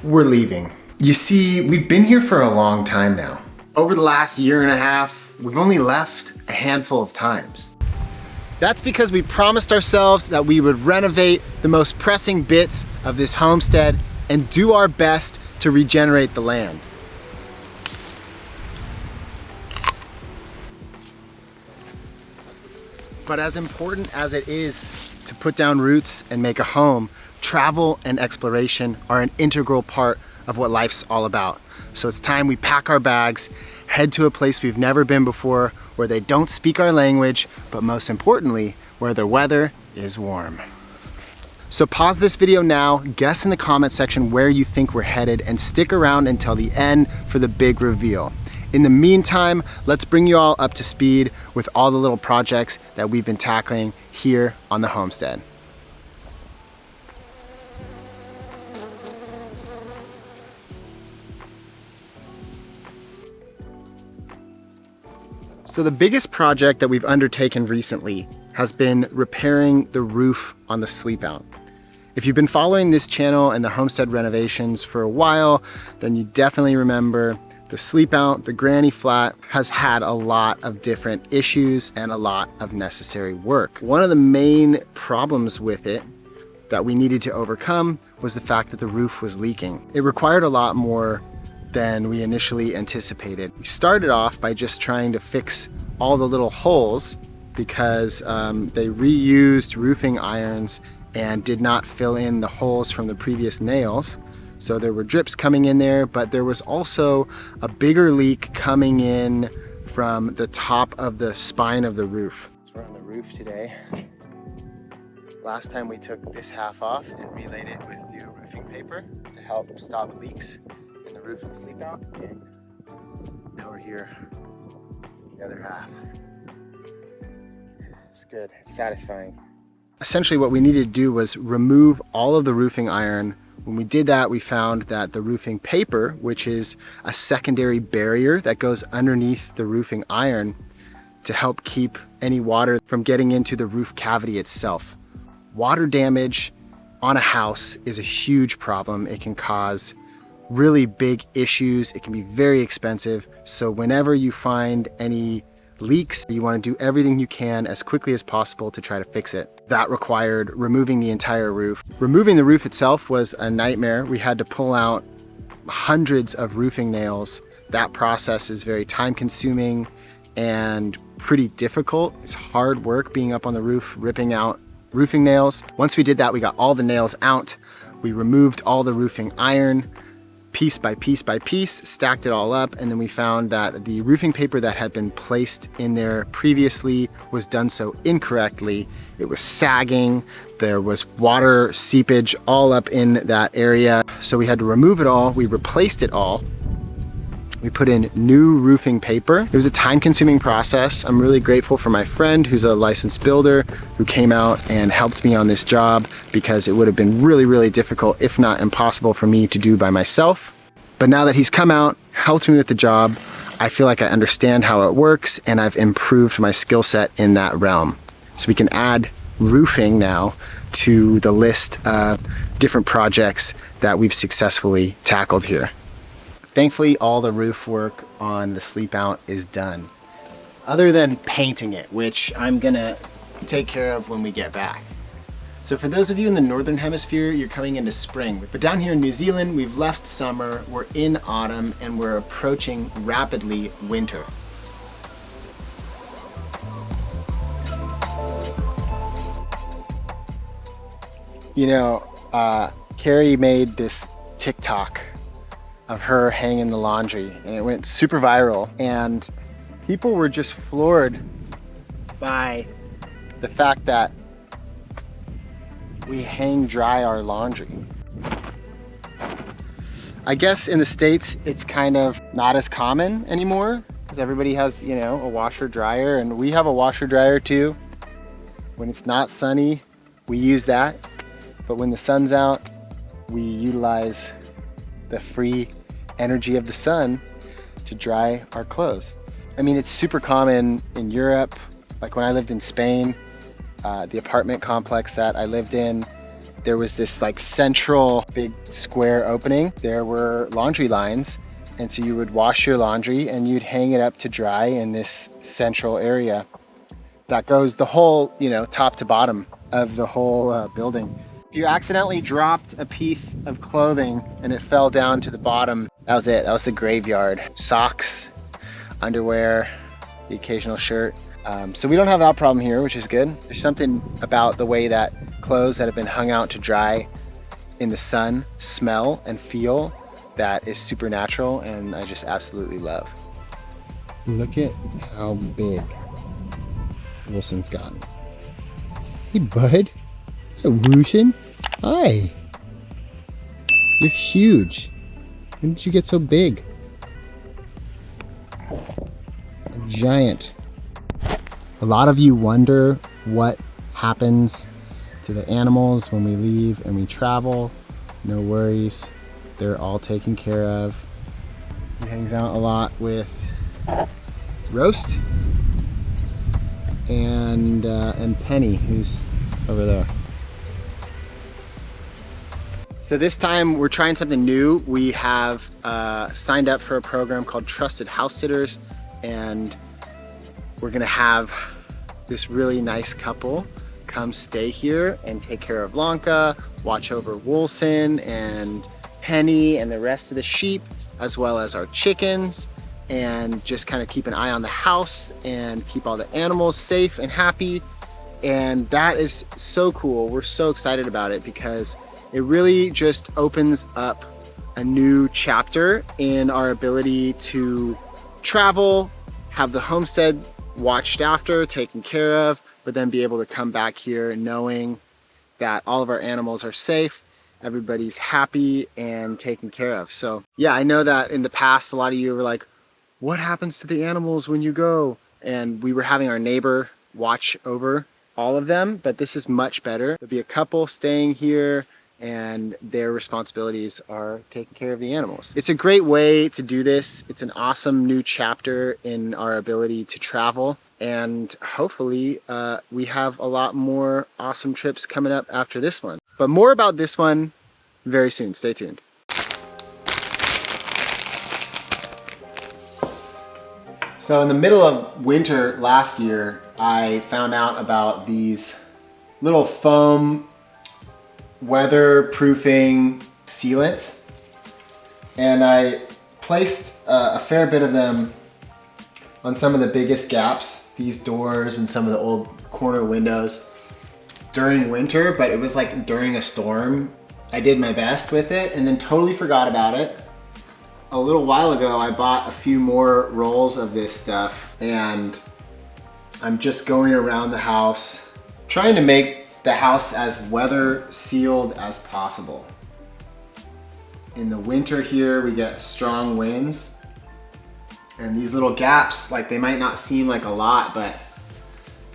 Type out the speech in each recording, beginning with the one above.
We're leaving. You see, we've been here for a long time now. Over the last year and a half, we've only left a handful of times. That's because we promised ourselves that we would renovate the most pressing bits of this homestead and do our best to regenerate the land. But as important as it is to put down roots and make a home, travel and exploration are an integral part of what life's all about. So it's time we pack our bags, head to a place we've never been before, where they don't speak our language, but most importantly, where the weather is warm. So pause this video now, guess in the comment section where you think we're headed, and stick around until the end for the big reveal. In the meantime, let's bring you all up to speed with all the little projects that we've been tackling here on the homestead. So the biggest project that we've undertaken recently has been repairing the roof on the sleep out. If you've been following this channel and the homestead renovations for a while, then you definitely remember the sleep out, the granny flat, has had a lot of different issues and a lot of necessary work. One of the main problems with it that we needed to overcome was the fact that the roof was leaking. It required a lot more than we initially anticipated. We started off by just trying to fix all the little holes because they reused roofing irons and did not fill in the holes from the previous nails. So there were drips coming in there, but there was also a bigger leak coming in from the top of the spine of the roof. So we're on the roof today. Last time we took this half off and relaid it with new roofing paper to help stop leaks in the roof of the sleep out, and now we're here, the other half. It's good, it's satisfying. Essentially what we needed to do was remove all of the roofing iron. When we did that, we found that the roofing paper, which is a secondary barrier that goes underneath the roofing iron to help keep any water from getting into the roof cavity itself. Water damage on a house is a huge problem. It can cause really big issues. It can be very expensive. So whenever you find any leaks, you want to do everything you can as quickly as possible to try to fix it. That required removing the entire roof. Removing the roof itself was a nightmare. We had to pull out hundreds of roofing nails. That process is very time consuming and pretty difficult. It's hard work being up on the roof, ripping out roofing nails. Once we did that, we got all the nails out. We removed all the roofing iron, piece by piece by piece, stacked it all up, and then we found that the roofing paper that had been placed in there previously was done so incorrectly. It was sagging, there was water seepage all up in that area, so we had to remove it all. We replaced it all. We put in new roofing paper. It was a time-consuming process. I'm really grateful for my friend who's a licensed builder who came out and helped me on this job, because it would have been really, really difficult, if not impossible, for me to do by myself. But now that he's come out, helped me with the job, I feel like I understand how it works, and I've improved my skill set in that realm. So we can add roofing now to the list of different projects that we've successfully tackled here. Thankfully, all the roof work on the sleep out is done, other than painting it, which I'm gonna take care of when we get back. So for those of you in the Northern Hemisphere, you're coming into spring. But down here in New Zealand, we've left summer, we're in autumn, and we're approaching rapidly winter. You know, Carrie made this TikTok of her hanging the laundry, and it went super viral, and people were just floored by the fact that we hang dry our laundry. I guess in the States it's kind of not as common anymore, because everybody has, you know, a washer dryer, and we have a washer dryer too. When it's not sunny, we use that, but when the sun's out, we utilize the free energy of the sun to dry our clothes. I mean, it's super common in Europe. Like when I lived in Spain, the apartment complex that I lived in, there was this like central big square opening. There were laundry lines. And so you would wash your laundry and you'd hang it up to dry in this central area that goes the whole, you know, top to bottom of the whole building. If you accidentally dropped a piece of clothing and it fell down to the bottom, that was it. That was the graveyard. Socks, underwear, the occasional shirt. So we don't have that problem here, which is good. There's something about the way that clothes that have been hung out to dry in the sun smell and feel that is supernatural, and I just absolutely love. Look at how big Wilson's gotten. Hey bud, hey Wilson, hi. You're huge. When did you get so big? A giant. A lot of you wonder what happens to the animals when we leave and we travel. No worries. They're all taken care of. He hangs out a lot with Roast and Penny, who's over there. So this time we're trying something new. We have signed up for a program called Trusted House Sitters, and we're gonna have this really nice couple come stay here and take care of Blanca, watch over Wilson and Penny and the rest of the sheep, as well as our chickens, and just kind of keep an eye on the house and keep all the animals safe and happy. And that is so cool. We're so excited about it because it really just opens up a new chapter in our ability to travel, have the homestead watched after, taken care of, but then be able to come back here knowing that all of our animals are safe, everybody's happy and taken care of. So yeah, I know that in the past, a lot of you were like, what happens to the animals when you go? And we were having our neighbor watch over all of them, but this is much better. There'll be a couple staying here and their responsibilities are taking care of the animals. It's a great way to do this. It's an awesome new chapter in our ability to travel. And hopefully we have a lot more awesome trips coming up after this one. But more about this one very soon. Stay tuned. So in the middle of winter last year, I found out about these little foam weatherproofing sealants. And I placed a fair bit of them on some of the biggest gaps, these doors and some of the old corner windows during winter, but it was like during a storm. I did my best with it and then totally forgot about it. A little while ago, I bought a few more rolls of this stuff and I'm just going around the house, trying to make the house as weather sealed as possible. In the winter here, we get strong winds and these little gaps, like they might not seem like a lot, but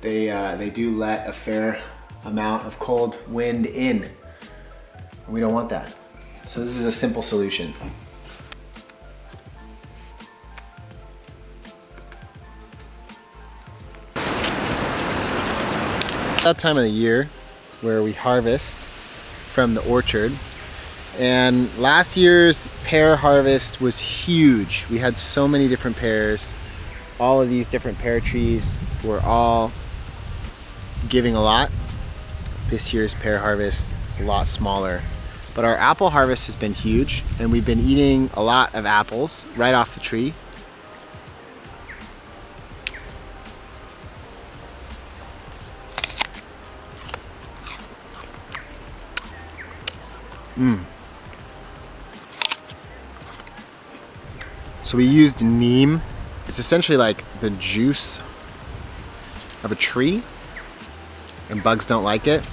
they do let a fair amount of cold wind in. We don't want that. So this is a simple solution. That time of the year where we harvest from the orchard. And last year's pear harvest was huge. We had so many different pears. All of these different pear trees were all giving a lot. This year's pear harvest is a lot smaller. But our apple harvest has been huge and we've been eating a lot of apples right off the tree. So we used neem. It's essentially like the juice of a tree and bugs don't like it.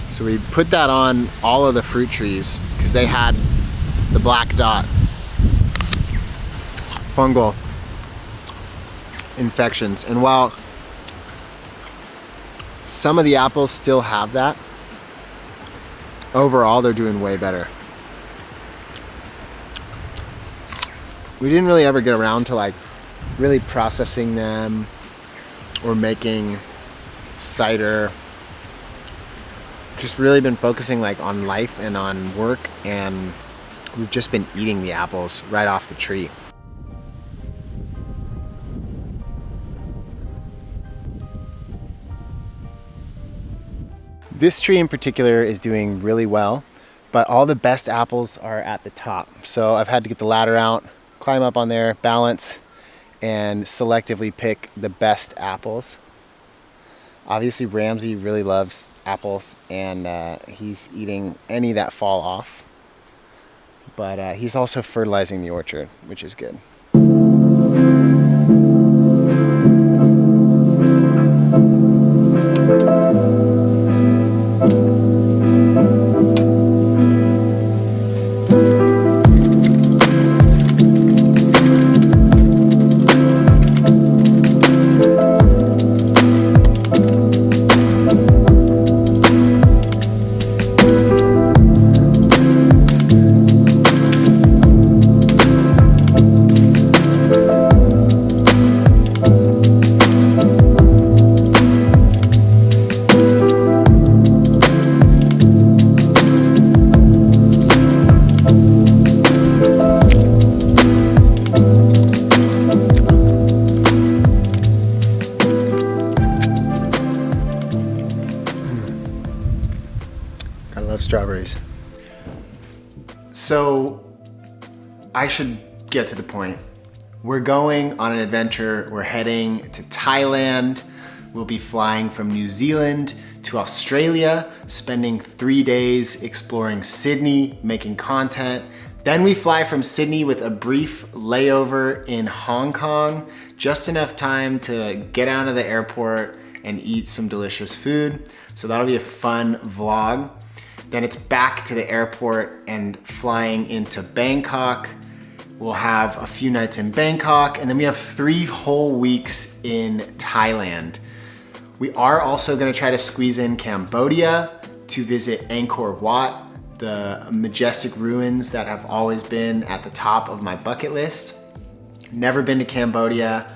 So we put that on all of the fruit trees because they had the black dot fungal infections. And while some of the apples still have that, overall they're doing way better. We didn't really ever get around to like really processing them or making cider just really been focusing like on life and on work, and we've just been eating the apples right off the tree. This tree in particular is doing really well, but all the best apples are at the top. So I've had to get the ladder out, climb up on there, balance, and selectively pick the best apples. Obviously Ramsey really loves apples, and he's eating any that fall off. But he's also fertilizing the orchard, which is good. I love strawberries. So I should get to the point. We're going on an adventure. We're heading to Thailand. We'll be flying from New Zealand to Australia, spending 3 days exploring Sydney, making content. Then we fly from Sydney with a brief layover in Hong Kong, just enough time to get out of the airport and eat some delicious food. So that'll be a fun vlog. Then it's back to the airport and flying into Bangkok. We'll have a few nights in Bangkok, and then we have 3 whole weeks in Thailand. We are also gonna try to squeeze in Cambodia to visit Angkor Wat, the majestic ruins that have always been at the top of my bucket list. Never been to Cambodia,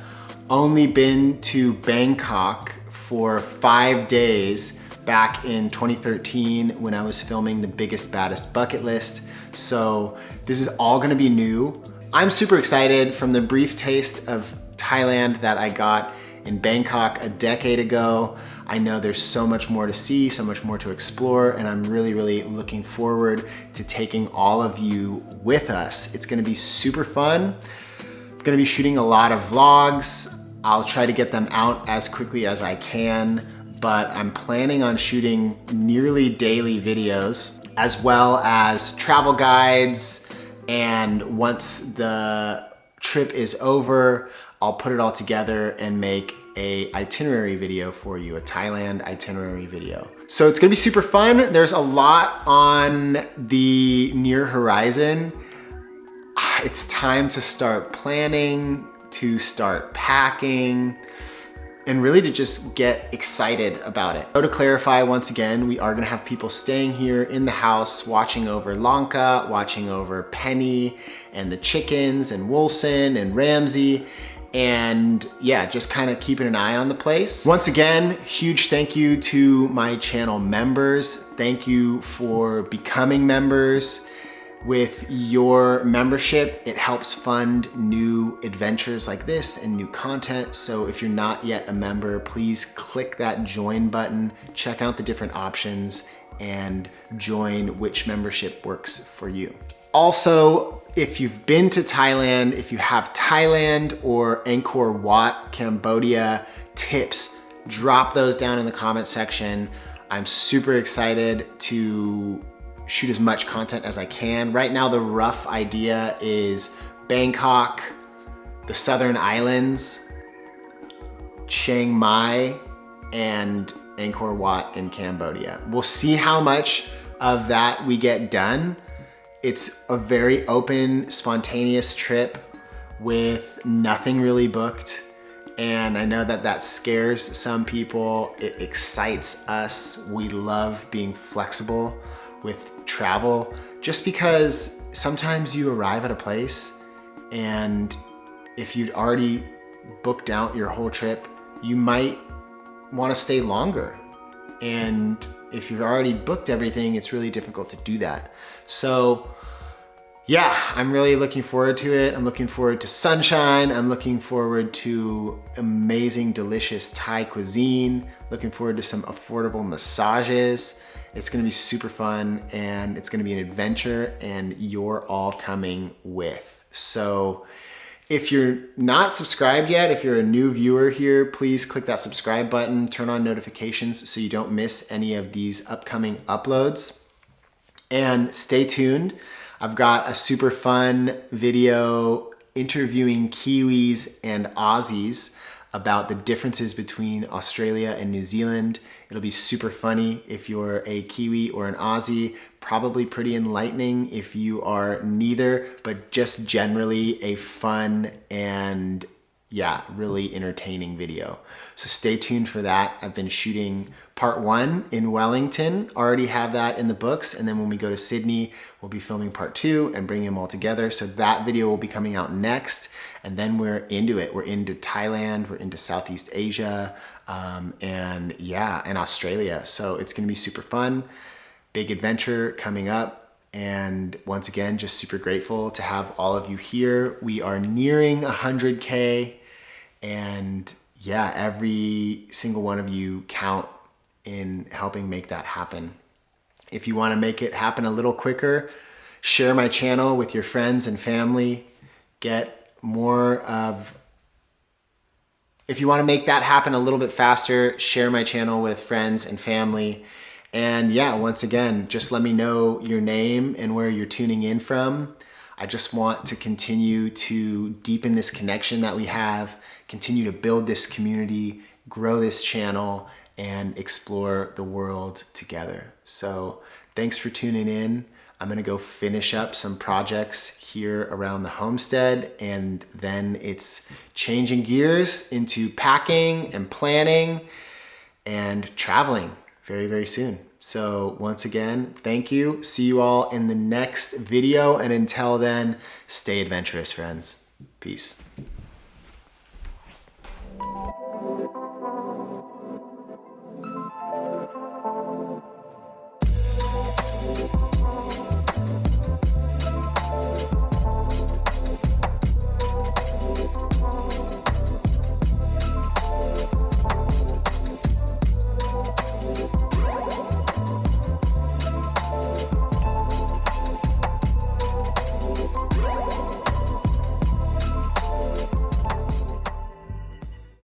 only been to Bangkok for 5 days back in 2013 when I was filming The Biggest Baddest Bucket List. So this is all gonna be new. I'm super excited. From the brief taste of Thailand that I got in Bangkok a decade ago, I know there's so much more to see, so much more to explore, and I'm really, really looking forward to taking all of you with us. It's gonna be super fun. I'm gonna be shooting a lot of vlogs. I'll try to get them out as quickly as I can, but I'm planning on shooting nearly daily videos, as well as travel guides. And once the trip is over, I'll put it all together and make a itinerary video for you, a Thailand itinerary video. So it's gonna be super fun. There's a lot on the near horizon. It's time to start planning, to start packing, and really to just get excited about it. So to clarify, once again, we are gonna have people staying here in the house, watching over Lanka, watching over Penny and the chickens and Wilson and Ramsey, and yeah, just kind of keeping an eye on the place. Once again, huge thank you to my channel members. Thank you for becoming members. With your membership, it helps fund new adventures like this and new content. So if you're not yet a member, please click that join button, check out the different options, and join which membership works for you. Also, if you've been to Thailand, if you have Thailand or Angkor Wat, Cambodia tips, drop those down in the comment section. I'm super excited to shoot as much content as I can. Right now, the rough idea is Bangkok, the Southern Islands, Chiang Mai, and Angkor Wat in Cambodia. We'll see how much of that we get done. It's a very open, spontaneous trip with nothing really booked. And I know that that scares some people. It excites us. We love being flexible with travel, just because sometimes you arrive at a place and if you'd already booked out your whole trip, you might want to stay longer. And if you've already booked everything, it's really difficult to do that. So yeah, I'm really looking forward to it. I'm looking forward to sunshine. I'm looking forward to amazing, delicious Thai cuisine. Looking forward to some affordable massages. It's gonna be super fun and it's gonna be an adventure and you're all coming with. So if you're not subscribed yet, if you're a new viewer here, please click that subscribe button, turn on notifications so you don't miss any of these upcoming uploads. And stay tuned. I've got a super fun video interviewing Kiwis and Aussies about the differences between Australia and New Zealand. It'll be super funny if you're a Kiwi or an Aussie, probably pretty enlightening if you are neither, but just generally a fun and yeah, really entertaining video. So stay tuned for that. I've been shooting part 1 in Wellington, already have that in the books. And then when we go to Sydney, we'll be filming part 2 and bringing them all together. So that video will be coming out next. And then we're into it. We're into Thailand, we're into Southeast Asia, and yeah, and Australia. So it's gonna be super fun. Big adventure coming up. And once again, just super grateful to have all of you here. We are nearing 100K. And yeah, every single one of you count in helping make that happen. If you want to make it happen a little quicker, share my channel with your friends and family. Get more of, if you want to make that happen a little bit faster, share my channel with friends and family. And yeah, once again, just let me know your name and where you're tuning in from. I just want to continue to deepen this connection that we have, continue to build this community, grow this channel, and explore the world together. So thanks for tuning in. I'm gonna go finish up some projects here around the homestead, and then it's changing gears into packing and planning and traveling very, very soon. So once again, thank you. See you all in the next video. And until then, stay adventurous, friends. Peace.